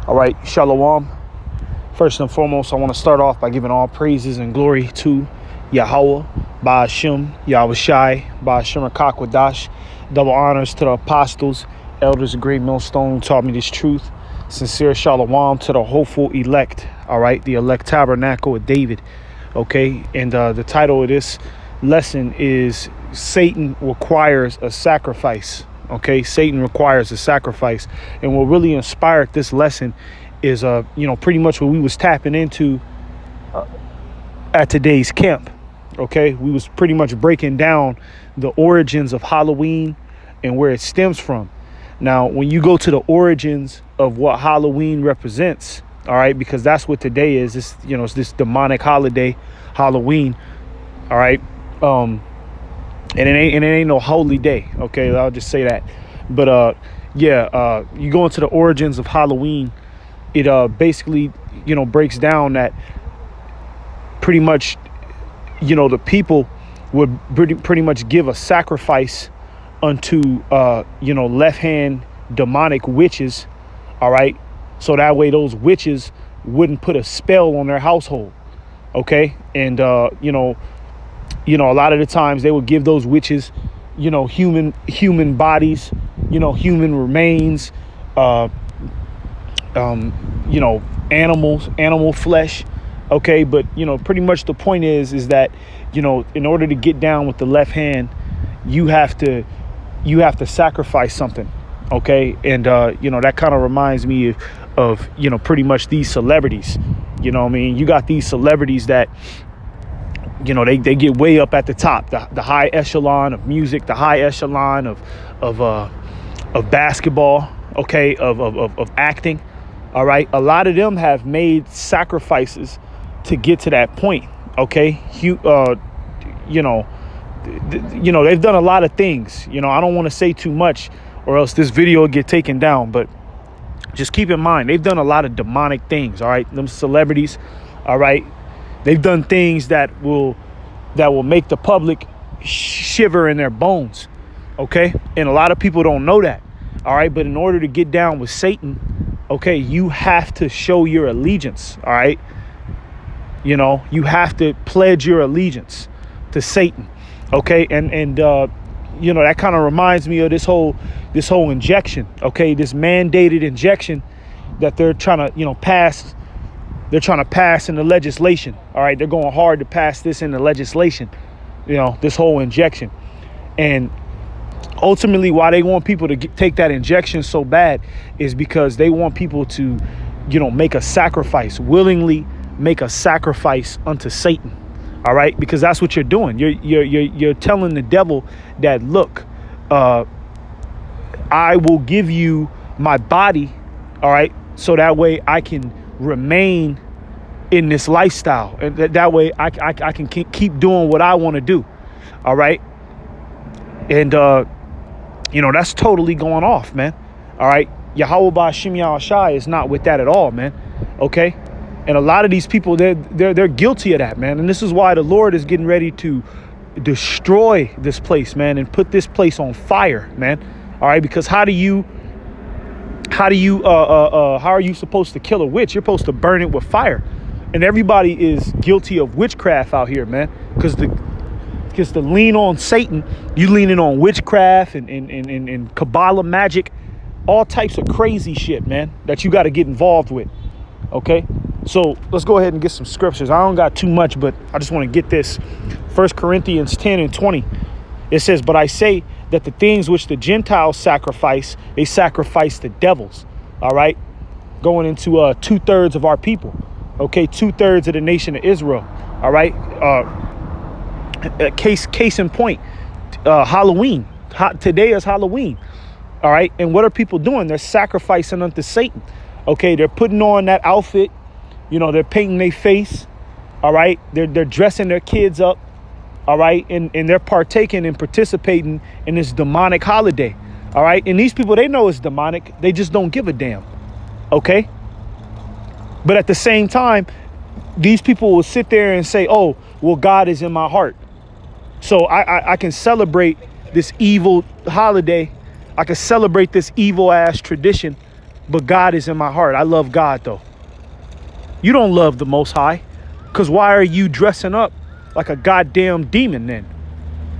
All right, Shalom. First and foremost, I want to start off by giving all praises and glory to Yahweh, Ba'ashem, Yahushai, Ba'ashem Rakakwadash. Double honors to the apostles, elders of Great Millstone who taught me this truth. Sincere Shalom to the hopeful elect. All right, the elect tabernacle of David. Okay, and the title of this lesson is Satan requires a sacrifice. Okay, Satan requires a sacrifice. And what really inspired this lesson is pretty much what we was tapping into at today's camp. Okay, we was pretty much breaking down the origins of Halloween and where it stems from. Now, when you go to the origins of what Halloween represents, all right, because that's what today is, this, it's this demonic holiday, Halloween. All right. And it ain't no holy day. Okay, I'll just say that. But you go into the origins of Halloween. It basically breaks down that pretty much the people would pretty much give a sacrifice unto left hand demonic witches. All right, so that way those witches wouldn't put a spell on their household. Okay, and a lot of the times they would give those witches, human bodies, human remains, animal flesh. Okay. But, pretty much the point is that, in order to get down with the left hand, you have to sacrifice something. Okay. And, that kind of reminds me of pretty much these celebrities. You got these celebrities that, they get way up at the top, the high echelon of music, the high echelon of basketball, okay, of acting. All right. A lot of them have made sacrifices to get to that point. Okay. They've done a lot of things. I don't want to say too much or else this video will get taken down, but just keep in mind, they've done a lot of demonic things. All right. Them celebrities. All right. They've done things that will make the public shiver in their bones. OK, and a lot of people don't know that. All right. But in order to get down with Satan, OK, you have to show your allegiance. All right. You have to pledge your allegiance to Satan. OK, and that kind of reminds me of this whole injection. OK, this mandated injection that they're trying to, pass. They're trying to pass in the legislation. All right. They're going hard to pass this in the legislation, this whole injection. And ultimately, why they want people to take that injection so bad is because they want people to, make a sacrifice, willingly make a sacrifice unto Satan. All right. Because that's what you're doing. You're telling the devil that, look, I will give you my body. All right. So that way I can remain in this lifestyle, and that way I can keep doing what I want to do. All right. And that's totally going off, man. All right. Yahweh Ba'ashem Yahushai is not with that at all, man. Okay. And a lot of these people, they're guilty of that, man. And this is why the Lord is getting ready to destroy this place, man, and put this place on fire, man. All right. Because how are you supposed to kill a witch? You're supposed to burn it with fire. And everybody is guilty of witchcraft out here, man. Because to lean on Satan, you leaning on witchcraft and Kabbalah magic, all types of crazy shit, man, that you got to get involved with. Okay. So let's go ahead and get some scriptures. I don't got too much, but I just want to get this. 1 Corinthians 10:20. It says, but I say that the things which the Gentiles sacrifice, they sacrifice to devils. All right. Going into 2/3 of our people. OK, 2/3 of the nation of Israel. All right. Case in point, Halloween. Today is Halloween. All right. And what are people doing? They're sacrificing unto Satan. OK, they're putting on that outfit. They're painting their face. All right. They're dressing their kids up. All right. And they're partaking and participating in this demonic holiday. All right. And these people, they know it's demonic. They just don't give a damn. OK. But at the same time, these people will sit there and say, oh, well, God is in my heart. So I can celebrate this evil holiday. I can celebrate this evil ass tradition but God is in my heart. I love God though. You don't love the Most High, because why are you dressing up like a goddamn demon then?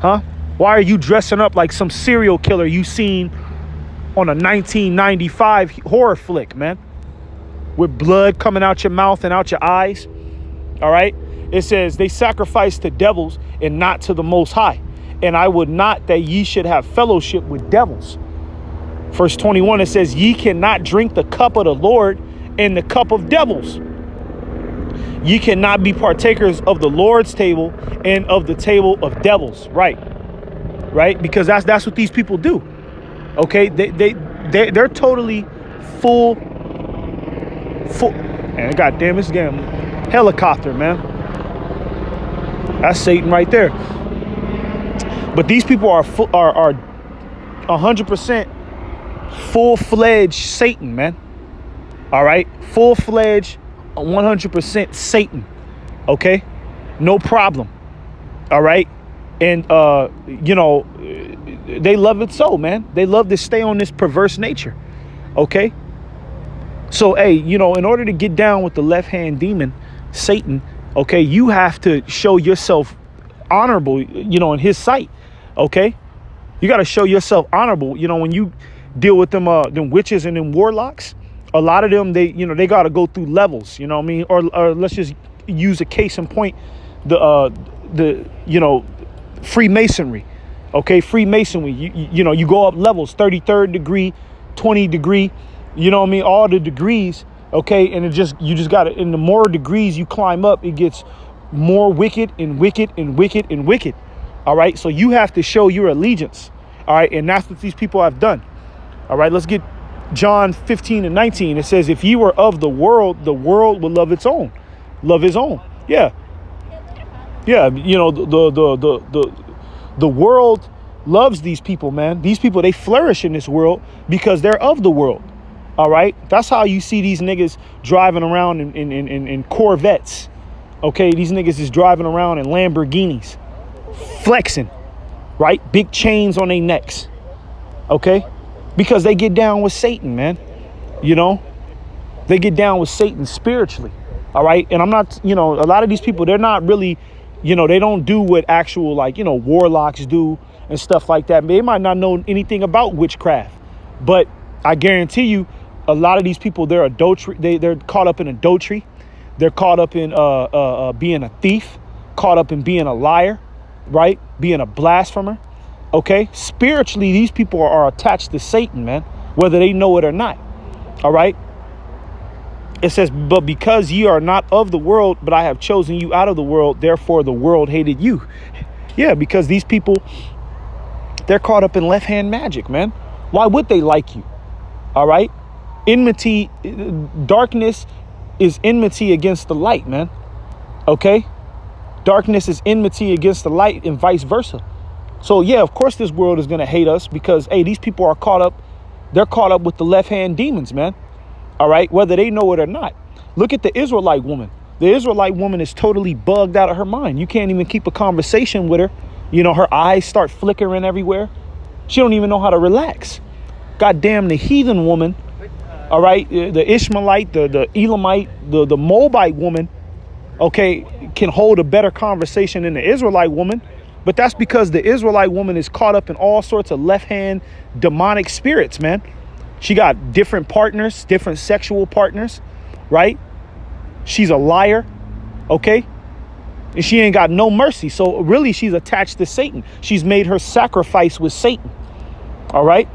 Huh? Why are you dressing up like some serial killer you seen on a 1995 horror flick, man? With blood coming out your mouth and out your eyes. All right. It says they sacrifice to devils and not to the Most High. And I would not that ye should have fellowship with devils. Verse 21, it says, ye cannot drink the cup of the Lord and the cup of devils. Ye cannot be partakers of the Lord's table and of the table of devils. Right. Right. Because that's what these people do. OK, they're totally full. Man, God damn, it's damn helicopter, man. That's Satan right there. But these people are 100% full-fledged Satan, man. All right, full-fledged 100% Satan. Okay, no problem. All right, and you know, they love it so, man. They love to stay on this perverse nature. Okay. So, hey, you know, in order to get down with the left-hand demon, Satan, okay, you have to show yourself honorable, you know, in his sight. Okay, you got to show yourself honorable. You know, when you deal with them witches and them warlocks, a lot of them, they got to go through levels, you know what I mean? Or let's just use a case in point, the you know, Freemasonry. Okay, Freemasonry, you know, you go up levels, 33rd degree, 20 degree. You know what I mean? All the degrees. OK, and you just got to, in the more degrees you climb up, it gets more wicked and wicked and wicked and wicked. All right. So you have to show your allegiance. All right. And that's what these people have done. All right. Let's get John 15:19. It says, if ye were of the world will love its own. Love his own. Yeah. Yeah. You know, the world loves these people, man. These people, they flourish in this world because they're of the world. All right. That's how you see these niggas driving around in Corvettes. OK, these niggas is driving around in Lamborghinis, flexing. Right. Big chains on their necks. OK, because they get down with Satan, man. You know, they get down with Satan spiritually. All right. And I'm not, you know, a lot of these people, they're not really, you know, they don't do what actual, like, you know, warlocks do and stuff like that. They might not know anything about witchcraft, but I guarantee you, a lot of these people, they're caught up in adultery. They're caught up in being a thief, caught up in being a liar, right? Being a blasphemer. OK, spiritually, these people are attached to Satan, man, whether they know it or not. All right. It says, but because ye are not of the world, but I have chosen you out of the world, therefore the world hated you. Yeah, because these people, they're caught up in left-hand magic, man. Why would they like you? All right. Enmity, darkness is enmity against the light, man. OK, darkness is enmity against the light and vice versa. So, yeah, of course, this world is going to hate us because, hey, these people are caught up. They're caught up with the left hand demons, man. All right, whether they know it or not. Look at the Israelite woman. The Israelite woman is totally bugged out of her mind. You can't even keep a conversation with her. You know, her eyes start flickering everywhere. She don't even know how to relax. Goddamn, the heathen woman. All right, the Ishmaelite, the Elamite, the Moabite woman, okay, can hold a better conversation than the Israelite woman. But that's because the Israelite woman is caught up in all sorts of left-hand demonic spirits, man. She got different partners, different sexual partners, right? She's a liar, okay? And she ain't got no mercy. So really, she's attached to Satan. She's made her sacrifice with Satan, all right?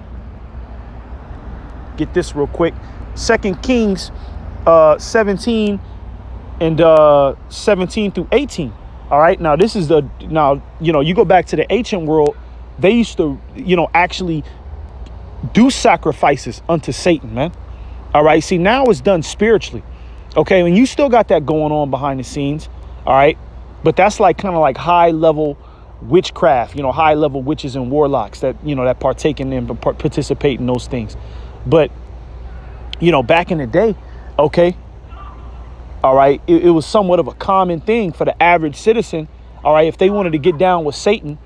Get this real quick. 2 Kings 17 and 17 through 18. All right. Now, this is you go back to the ancient world. They used to, actually do sacrifices unto Satan, man. All right. See, now it's done spiritually. OK, and you still got that going on behind the scenes. All right. But that's like kind of like high level witchcraft, high level witches and warlocks that, that partake in and participate in those things. But, back in the day, OK, all right, it was somewhat of a common thing for the average citizen. All right, if they wanted to get down with Satan,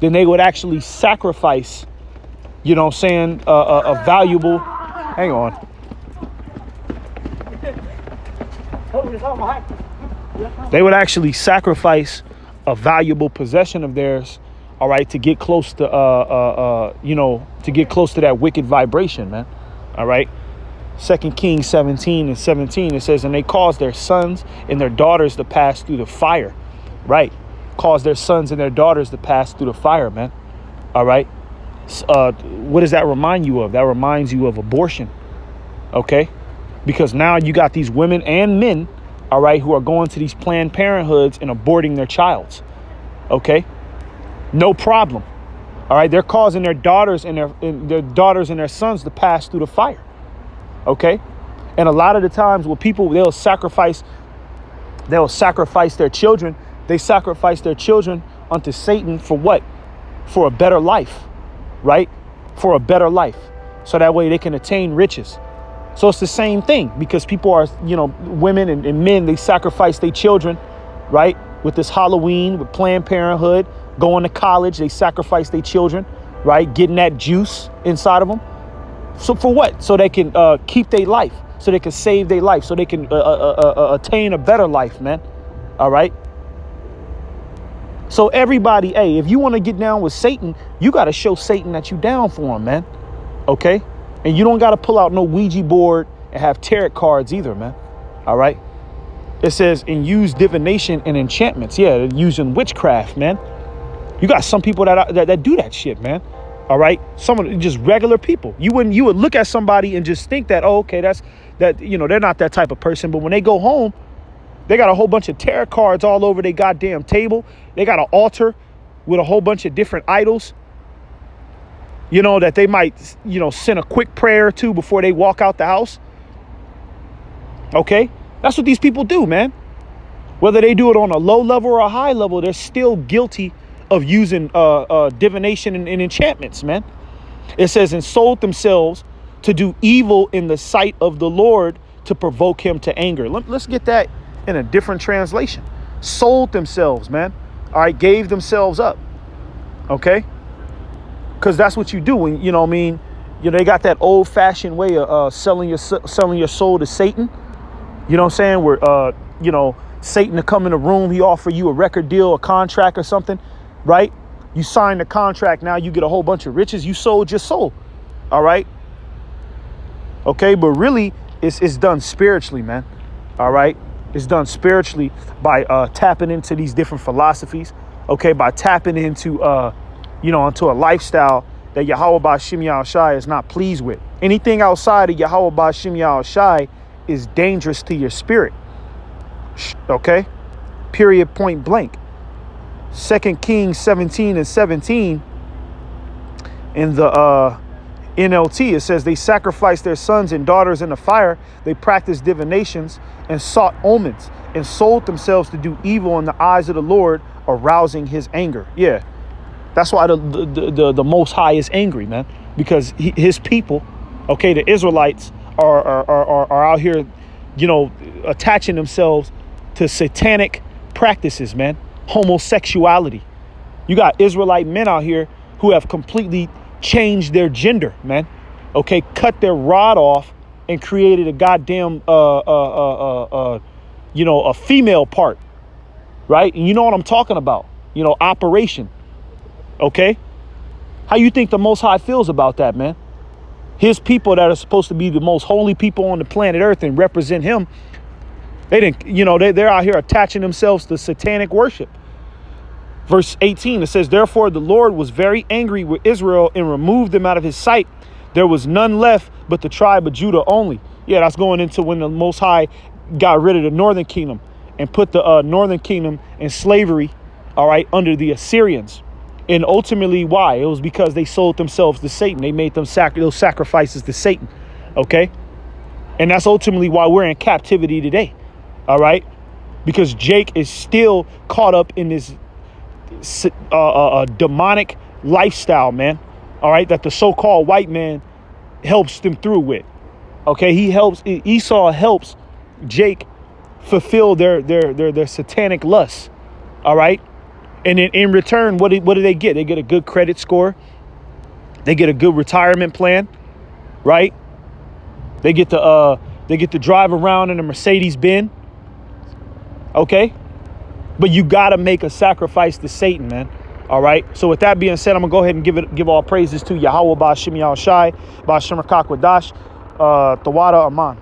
then they would actually sacrifice, a valuable, hang on, They would actually sacrifice a valuable possession of theirs, all right, to get close to, to get close to that wicked vibration, man. All right. 2 Kings 17:17, it says, and they caused their sons and their daughters to pass through the fire. Right. Cause their sons and their daughters to pass through the fire, man. All right. What does that remind you of? That reminds you of abortion. OK, because now you got these women and men, all right, who are going to these Planned Parenthoods and aborting their childs. OK, no problem. All right. They're causing their daughters and their sons to pass through the fire. OK, and a lot of the times when people they'll sacrifice their children. They sacrifice their children unto Satan for what? For a better life. Right? For a better life. So that way they can attain riches. So it's the same thing, because people are, women and men, they sacrifice their children, right? With this Halloween, with Planned Parenthood, going to college, they sacrifice their children, right? Getting that juice inside of them. So for what? So they can keep their life, so they can save their life, so they can attain a better life, man. All right. So everybody, hey, if you want to get down with Satan, you got to show Satan that you down for him, man. OK, and you don't got to pull out no Ouija board and have tarot cards either, man. All right. It says, and use divination and enchantments. Yeah, using witchcraft, man. You got some people that do that shit, man. All right. Some of just regular people. You would look at somebody and just think that, oh, OK, they're not that type of person. But when they go home, they got a whole bunch of tarot cards all over their goddamn table. They got an altar with a whole bunch of different idols, that they might, send a quick prayer to before they walk out the house. OK, that's what these people do, man. Whether they do it on a low level or a high level, they're still guilty of using divination and enchantments, man. It says, and sold themselves to do evil in the sight of the Lord to provoke him to anger. Let's get that in a different translation. Sold themselves, man. All right. Gave themselves up. OK, because that's what you do when, they got that old fashioned way of selling your soul to Satan. You know what I'm saying? Where, Satan to come in the room, he offer you a record deal, a contract or something. Right. You sign the contract. Now you get a whole bunch of riches. You sold your soul. All right. OK, but really it's done spiritually, man. All right. It's done spiritually by tapping into these different philosophies. OK, by tapping into, into a lifestyle that Yahweh Ba'Shem Yahushai is not pleased with. Anything outside of Yahweh Ba'Shem Yahushai is dangerous to your spirit. OK, period, point blank. 2 Kings 17:17 in the NLT, it says they sacrificed their sons and daughters in the fire. They practiced divinations and sought omens and sold themselves to do evil in the eyes of the Lord, arousing his anger. Yeah, that's why the Most High is angry, man, because his people, OK, the Israelites are out here, attaching themselves to satanic practices, man. Homosexuality. You got Israelite men out here who have completely changed their gender, man. OK, cut their rod off and created a goddamn a female part. Right. And you know what I'm talking about? Operation. OK, how you think the Most High feels about that, man? His people that are supposed to be the most holy people on the planet Earth and represent him, they didn't, they're out here attaching themselves to satanic worship. Verse 18, it says, therefore, the Lord was very angry with Israel and removed them out of his sight. There was none left but the tribe of Judah only. Yeah, that's going into when the Most High got rid of the northern kingdom and put the northern kingdom in slavery. All right. Under the Assyrians. And ultimately, why? It was because they sold themselves to Satan. They made them those sacrifices to Satan. OK, and that's ultimately why we're in captivity today. All right, because Jake is still caught up in this demonic lifestyle, man. All right, that the so-called white man helps them through with. OK, Esau helps Jake fulfill their satanic lusts. All right. And then in return, what do they get? They get a good credit score. They get a good retirement plan. Right. They get to drive around in a Mercedes Benz. Okay? But you got to make a sacrifice to Satan, man. All right. So with that being said, I'm going to go ahead and give all praises to Yahweh, Ba'ashem Yahushai, Ba'ashem Rakakwadash, Tawada Aman.